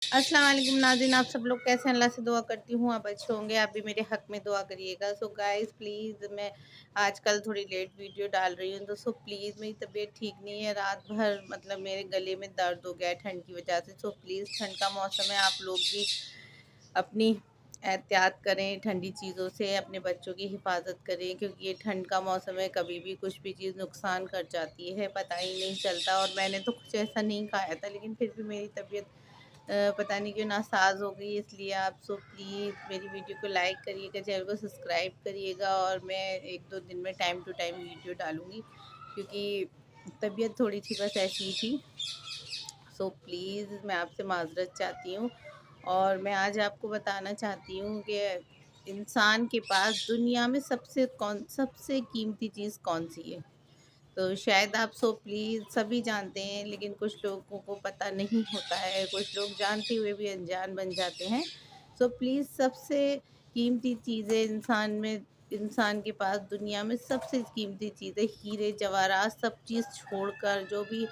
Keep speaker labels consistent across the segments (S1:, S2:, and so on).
S1: अस्सलाम वालेकुम नाज़रीन, आप सब लोग कैसे हैं? अल्लाह से दुआ करती हूँ आप अच्छे होंगे। आप भी मेरे हक़ में दुआ करिएगा। सो गाइज़ प्लीज़, मैं आजकल थोड़ी लेट वीडियो डाल रही हूँ, तो प्लीज़, मेरी तबीयत ठीक नहीं है। रात भर मतलब मेरे गले में दर्द हो गया है ठंड की वजह से। प्लीज़, ठंड का मौसम है, आप लोग भी अपनी एहतियात करें ठंडी चीज़ों से, अपने बच्चों की हिफाजत करें, क्योंकि ये ठंड का मौसम है, कभी भी कुछ भी चीज़ नुकसान कर जाती है, पता ही नहीं चलता। और मैंने तो कुछ ऐसा नहीं खाया था, लेकिन फिर भी मेरी तबीयत पता नहीं क्यों नासाज हो गई। इसलिए आप प्लीज़ मेरी वीडियो को लाइक करिएगा, चैनल को सब्सक्राइब करिएगा, और मैं 1-2 दिन में टाइम टू टाइम वीडियो डालूँगी, क्योंकि तबीयत थोड़ी सी बस ऐसी ही थी। प्लीज़ मैं आपसे माज़रत चाहती हूँ, और मैं आज आपको बताना चाहती हूँ कि इंसान के पास दुनिया में सबसे कीमती चीज़ कौन-सी है? तो शायद आप प्लीज़ सभी जानते हैं, लेकिन कुछ लोगों को पता नहीं होता है, कुछ लोग जानते हुए भी अनजान बन जाते हैं। प्लीज़, सबसे कीमती चीज़ें इंसान के पास दुनिया में सबसे कीमती चीज़ें हीरे जवाहरात सब चीज़ छोड़कर, जो भी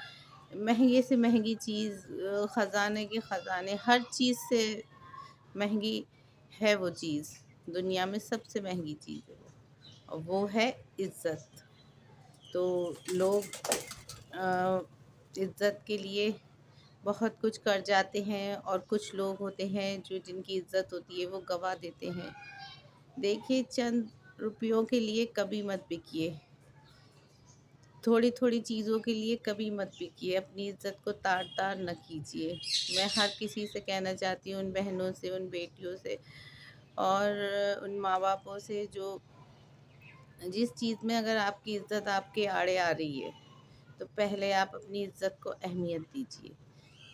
S1: महंगे से महंगी चीज़, ख़ज़ाने के ख़ज़ाने, हर चीज़ से महंगी है वो चीज़, दुनिया में सबसे महंगी चीज़ है वो, और वो है इज़्ज़त। तो लोग अ, इज़्ज़त के लिए बहुत कुछ कर जाते हैं, और कुछ लोग होते हैं जो जिनकी इज़्ज़त होती है वो गवा देते हैं। देखिए, चंद रुपयों के लिए कभी मत बिकिए, थोड़ी-थोड़ी चीज़ों के लिए कभी मत बिकिए, अपनी इज़्ज़त को तार-तार न कीजिए। मैं हर किसी से कहना चाहती हूँ, उन बहनों से, उन बेटियों से, और उन माँ-बापों से, जो जिस चीज़ में अगर आपकी इज़्ज़त आपके आड़े आ रही है, तो पहले आप अपनी इज़्ज़त को अहमियत दीजिए,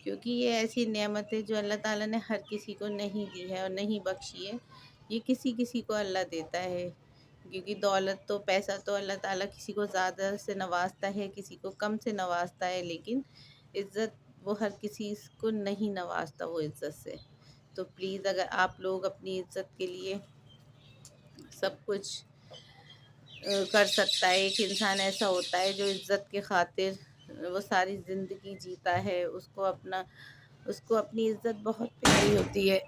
S1: क्योंकि ये ऐसी नेमत है जो अल्लाह ताला ने हर किसी को नहीं दी है और नहीं बख्शी है। ये किसी-किसी को अल्लाह देता है, क्योंकि दौलत तो, पैसा तो अल्लाह ताला किसी को ज़्यादा से नवाज़ता है, किसी को कम से नवाज़ता है, लेकिन इज़्ज़त वो हर किसी को नहीं नवाज़ता वो इज़्ज़त से। प्लीज़, अगर आप लोग अपनी इज़्ज़त के लिए सब कुछ कर सकता है, एक इंसान ऐसा होता है जो इज़्ज़त के खातिर वो सारी ज़िंदगी जीता है, उसको अपनी इज़्ज़त बहुत प्यारी होती है।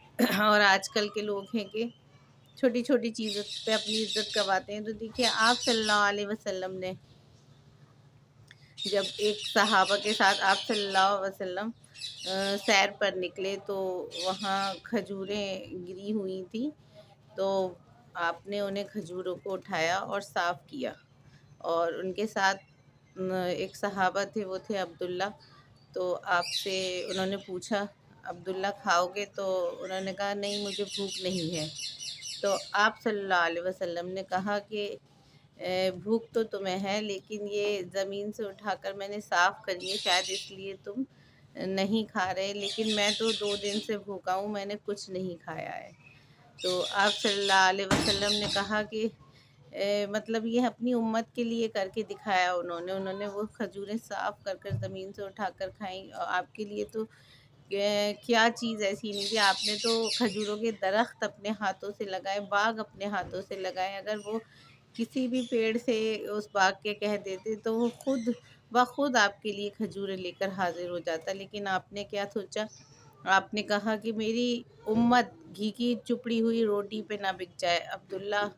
S1: और आजकल के लोग हैं कि छोटी-छोटी चीज़ों पे अपनी इज़्ज़त गँवाते हैं। तो देखिए, आप सल्लल्लाहु अलैहि वसल्लम ने जब एक सहाबा के साथ आप सल्लल्लाहु अलैहि वसल्लम सैर पर निकले, तो वहाँ खजूरें गिरी हुई थी, तो आपने उन्हें खजूरों को उठाया और साफ़ किया। और उनके साथ एक सहाबा थे, वो थे अब्दुल्ला। तो आपसे उन्होंने पूछा, अब्दुल्ला खाओगे? तो उन्होंने कहा, नहीं, मुझे भूख नहीं है। तो आप सल्लल्लाहु अलैहि वसल्लम ने कहा कि भूख तो तुम्हें है, लेकिन ये ज़मीन से उठाकर मैंने साफ़ करी है, शायद इसलिए तुम नहीं खा रहे, लेकिन मैं तो 2 दिन से भूखा हूँ, मैंने कुछ नहीं खाया है। तो आप सल्लल्लाहु अलैहि वसल्लम ने कहा कि मतलब ये अपनी उम्मत के लिए करके दिखाया उन्होंने वो खजूरें साफ़ कर कर ज़मीन से उठाकर खाई, और आपके लिए तो क्या चीज़ ऐसी नहीं थी। आपने तो खजूरों के दरख्त अपने हाथों से लगाए, बाग अपने हाथों से लगाए। अगर वो किसी भी पेड़ से उस बाग के कह देते, तो वो खुद ब खुद आपके लिए खजूरें लेकर हाज़िर हो जाता। लेकिन आपने क्या सोचा, आपने कहा कि मेरी उम्मत घी की चुपड़ी हुई रोटी पे ना बिक जाए। अब्दुल्ला,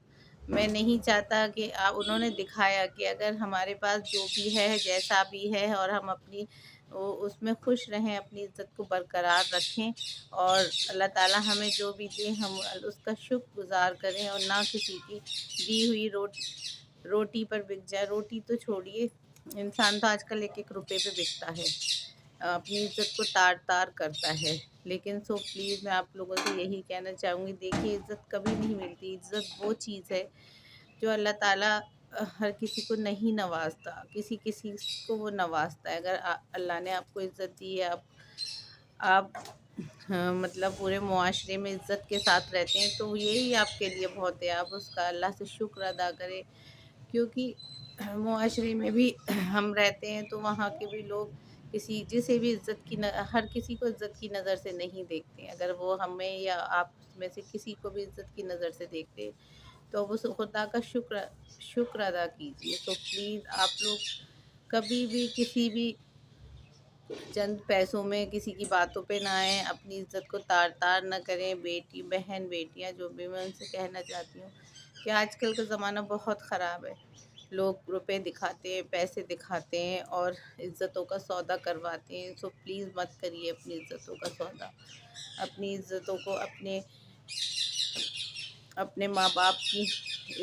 S1: मैं नहीं चाहता कि उन्होंने दिखाया कि अगर हमारे पास जो भी है, जैसा भी है, और हम अपनी उसमें खुश रहें, अपनी इज़्ज़त को बरकरार रखें, और अल्लाह ताला हमें जो भी दे, हम उसका शुक्रगुज़ार करें, और ना किसी की दी हुई रोटी पर बिक जाए। रोटी तो छोड़िए, इंसान तो आजकल 1-1 रुपए पे बिकता है, अपनी इज़्ज़त को तार-तार करता है। लेकिन प्लीज़, मैं आप लोगों से यही कहना चाहूँगी, देखिए, इज़्ज़त कभी नहीं मिलती। इज़्ज़त वो चीज़ है जो अल्लाह ताला हर किसी को नहीं नवाज़ता, किसी-किसी को वो नवाज़ता है। अगर अल्लाह ने आपको इज़्ज़त दी है, आप हाँ, मतलब पूरे मुआशरे में इज़्ज़त के साथ रहते हैं, तो यही आपके लिए बहुत है। आप उसका अल्लाह से शुक्र अदा करें, क्योंकि मुआशरे में भी हम रहते हैं, तो वहाँ के भी लोग जिसे भी हर किसी को इज़्ज़त की नज़र से नहीं देखते हैं। अगर वो हमें या आप में से किसी को भी इज़्ज़त की नज़र से देखते हैं, तो उस खुदा का शुक्र अदा कीजिए। प्लीज़, आप लोग कभी भी किसी भी چند پیسوں میں کسی کی باتوں پہ نہ آئیں، اپنی عزت کو تار تار نہ کریں. بیٹی بہن بیٹیاں جو بھی، میں ان سے کہنا چاہتی ہوں کہ آج کل کا زمانہ بہت خراب ہے. لوگ روپے دکھاتے ہیں، پیسے دکھاتے ہیں اور عزتوں کا سودا کرواتے ہیں. سو پلیز مت کریے اپنی عزتوں کا سودا. اپنی عزتوں کو، اپنے ماں باپ کی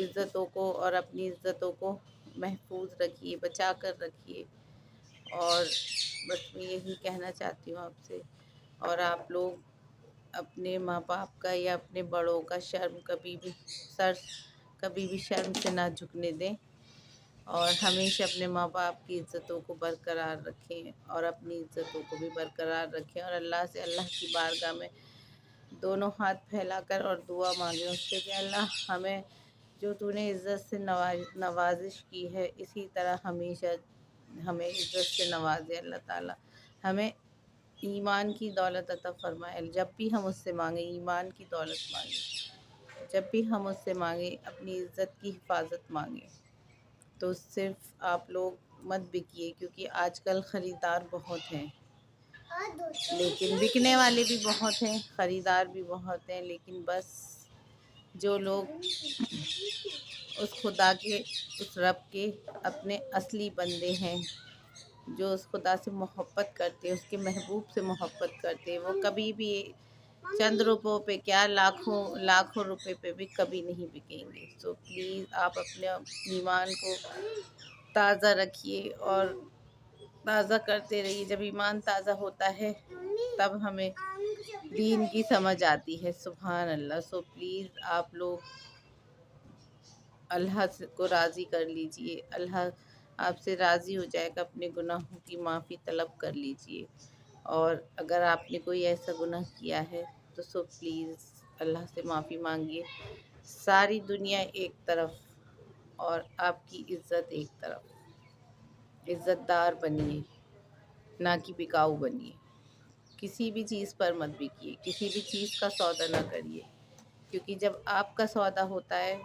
S1: عزتوں کو اور اپنی عزتوں کو محفوظ رکھیے، بچا کر رکھیے. اور بس میں یہی کہنا چاہتی ہوں آپ سے. اور آپ لوگ اپنے ماں باپ کا یا اپنے بڑوں کا کبھی بھی شرم سے نہ جھکنے دیں، اور ہمیشہ اپنے ماں باپ کی عزتوں کو برقرار رکھیں اور اپنی عزتوں کو بھی برقرار رکھیں. اور اللہ کی بارگاہ میں دونوں ہاتھ پھیلا کر اور دعا مانگیں اس سے کہ اللہ ہمیں جو تو نے عزت سے نوازش کی ہے، اسی طرح ہمیشہ ہمیں عزت سے نوازے. اللہ تعالیٰ ہمیں ایمان کی دولت عطا فرمائے. جب بھی ہم اس سے مانگیں ایمان کی دولت مانگیں، جب بھی ہم اس سے مانگیں اپنی عزت کی حفاظت مانگیں. تو صرف آپ لوگ مت بکیے، کیونکہ آج کل خریدار بہت ہیں لیکن بکنے والے بھی بہت ہیں، خریدار بھی بہت ہیں. لیکن بس جو لوگ اس خدا کے، اس رب کے اپنے اصلی بندے ہیں، جو اس خدا سے محبت کرتے، اس کے محبوب سے محبت کرتے، وہ کبھی بھی چند روپوں پہ کیا لاکھوں روپے پہ بھی کبھی نہیں بکیں گے. سو پلیز آپ اپنے ایمان کو تازہ رکھیے اور تازہ کرتے رہیے. جب ایمان تازہ ہوتا ہے تب ہمیں دین کی سمجھ آتی ہے. سبحان اللہ. سو پلیز آپ لوگ اللہ کو راضی کر لیجئے. اللہ آپ سے راضی ہو جائے گا. اپنے گناہوں کی معافی طلب کر لیجئے. اور اگر آپ نے کوئی ایسا گناہ کیا ہے تو سو پلیز اللہ سے معافی مانگیے. ساری دنیا ایک طرف اور آپ کی عزت ایک طرف. عزت دار بنیے، نہ کہ بکاؤ بنیے. کسی بھی چیز پر مت بکیے، کسی بھی چیز کا سودا نہ کریے، کیونکہ جب آپ کا سودا ہوتا ہے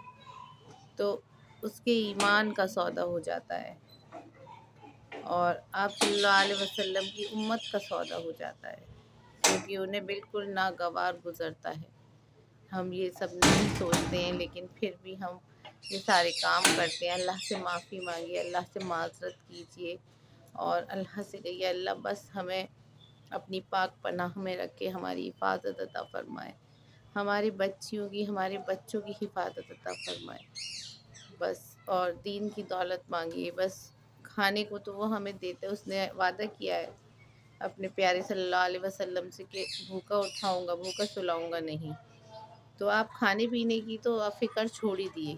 S1: تو اس کے ایمان کا سودا ہو جاتا ہے اور آپ صلی اللہ علیہ وسلم کی امت کا سودا ہو جاتا ہے، کیونکہ انہیں بالکل ناگوار گزرتا ہے. ہم یہ سب نہیں سوچتے ہیں لیکن پھر بھی ہم یہ سارے کام کرتے ہیں. اللہ سے معافی مانگیے، اللہ سے معذرت کیجیے اور اللہ سے کہیے اللہ بس ہمیں اپنی پاک پناہ میں رکھ کے ہماری حفاظت عطا فرمائے، ہماری بچیوں کی، ہمارے بچوں کی حفاظت عطا فرمائے. بس اور دین کی دولت مانگیے. بس کھانے کو تو وہ ہمیں دیتے، اس نے وعدہ کیا ہے اپنے پیارے صلی اللہ علیہ وسلم سے کہ بھوکا اٹھاؤں گا، بھوکا سلاؤں گا نہیں. تو آپ کھانے پینے کی تو آپ فکر چھوڑ ہی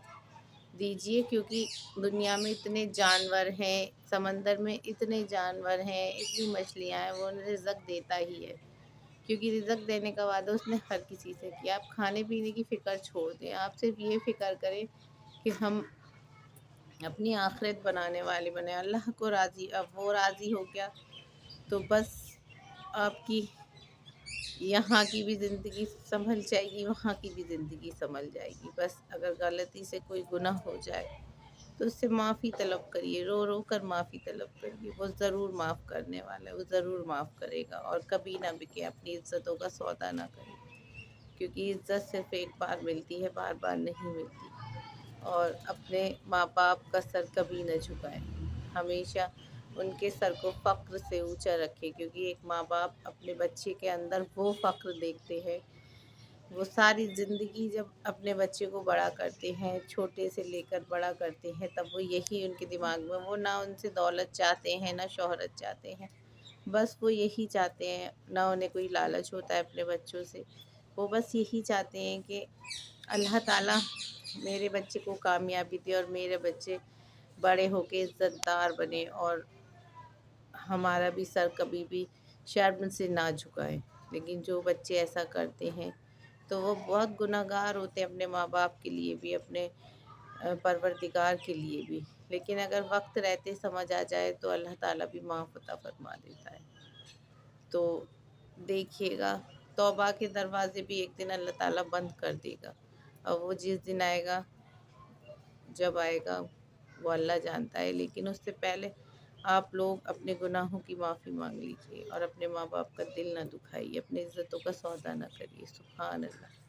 S1: دیجیے، کیونکہ دنیا میں اتنے جانور ہیں، سمندر میں اتنے جانور ہیں، اتنی مچھلیاں ہیں، وہ رزق دیتا ہی ہے، کیونکہ رزق دینے کا وعدہ اس نے ہر کسی سے کیا. آپ کھانے پینے کی فکر چھوڑ دیں، آپ صرف یہ فکر کریں کہ ہم اپنی آخرت بنانے والے بنے. اللہ کو راضی، اب وہ راضی ہو گیا تو بس آپ کی یہاں کی بھی زندگی سنبھل جائے گی، وہاں کی بھی زندگی سنبھل جائے گی. بس اگر غلطی سے کوئی گناہ ہو جائے تو اس سے معافی طلب کریے، رو رو کر معافی طلب کریے. وہ ضرور معاف کرنے والا ہے، وہ ضرور معاف کرے گا. اور کبھی نہ بکے، اپنی عزتوں کا سودا نہ کرے، کیونکہ عزت صرف ایک بار ملتی ہے، بار بار نہیں ملتی. اور اپنے ماں باپ کا سر کبھی نہ جھکائیں، ہمیشہ ان کے سر کو فخر سے اونچا رکھے، کیونکہ ایک ماں باپ اپنے بچے کے اندر وہ فخر دیکھتے ہیں. وہ ساری زندگی جب اپنے بچے کو بڑا کرتے ہیں، چھوٹے سے لے کر بڑا کرتے ہیں، تب وہ یہی ان کے دماغ میں، وہ نہ ان سے دولت چاہتے ہیں نہ شہرت چاہتے ہیں، بس وہ یہی چاہتے ہیں. نہ انہیں کوئی لالچ ہوتا ہے اپنے بچوں سے، وہ بس یہی چاہتے ہیں کہ اللہ تعالیٰ میرے بچے کو کامیابی دے اور میرے بچے بڑے ہو کے عزت دار بنے اور ہمارا بھی سر کبھی بھی شرم سے نہ جھکائے. لیکن جو بچے ایسا کرتے ہیں تو وہ بہت گناہ گار ہوتے ہیں، اپنے ماں باپ کے لیے بھی، اپنے پروردگار کے لیے بھی. لیکن اگر وقت رہتے سمجھ آ جائے تو اللہ تعالیٰ بھی معاف عطا فرما دیتا ہے. تو دیکھیے گا توبہ کے دروازے بھی ایک دن اللہ تعالیٰ بند کر دے گا، اور وہ جس دن آئے گا، جب آئے گا وہ اللہ جانتا ہے. لیکن اس سے پہلے آپ لوگ اپنے گناہوں کی معافی مانگ لیجیے اور اپنے ماں باپ کا دل نہ دکھائیے، اپنی عزتوں کا سودا نہ کریے۔ سبحان اللہ۔